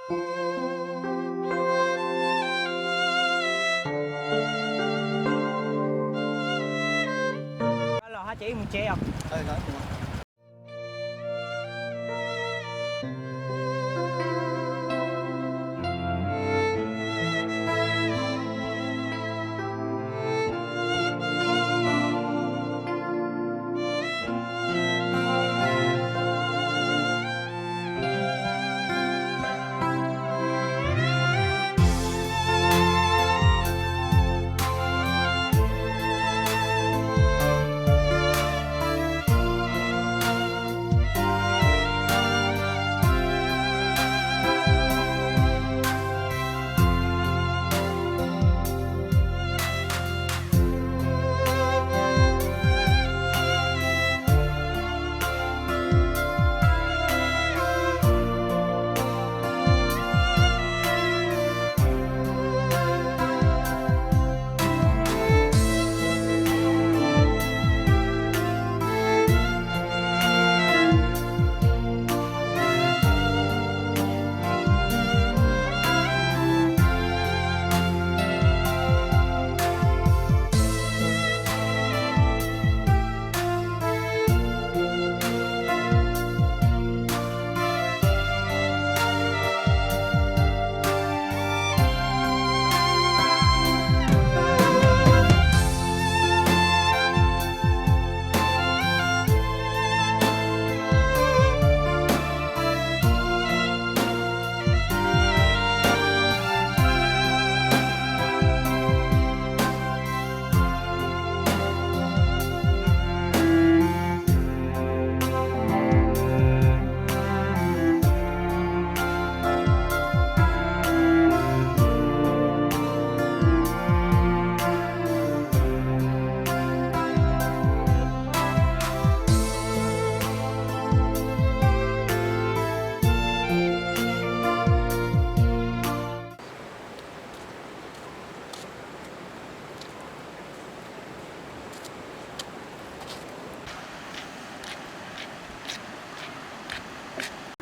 Là hả chị một chè không? Nói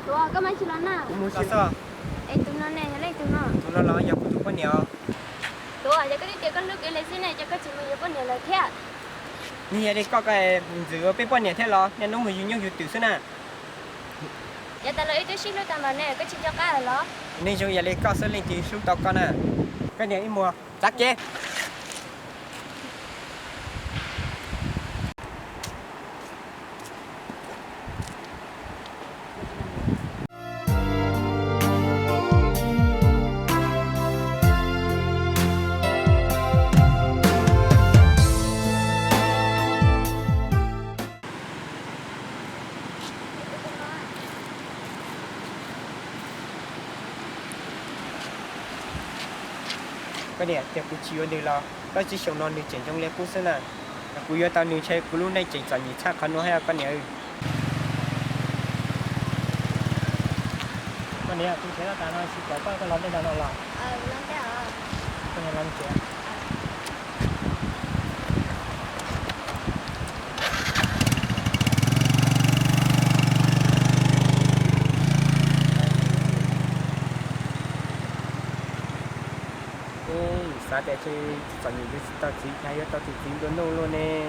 Tua, có mấy chilo na? Cũng muốn sao? Ê, tụi nó nè, lấy tụi nó. Tụi nó lo giờ cũng tụi con nhiều. Tua, giờ cái đi con nước cái lấy xin này, cho cái chị mình có nhiều lời thế. Như vậy có cái giữa bên con nhiều thế lo, nên nó mới dùng nhau từ xưa nè. Giờ ta lấy tôi xin luôn tao mà nè, cái chị cho cá rồi đó. Nên chúng giờ lấy có số lên thì số tao con nè. Cái này mua, chắc chứ. Cái này thì cũng chịu được lo, có chỉ sống non được chỉnh trong lễ cúng nè. Cú yêu tao nữ chơi cú lúc này chỉnh chọn nhị chắc khăn nó hay con này. Con này cũng thấy là tao nói chỉ có cái lon đây là nó là. Lon thế à? Con này lon chè. Sao để chơi chọn những cái tao chỉ hay tao chỉ tính luôn nè.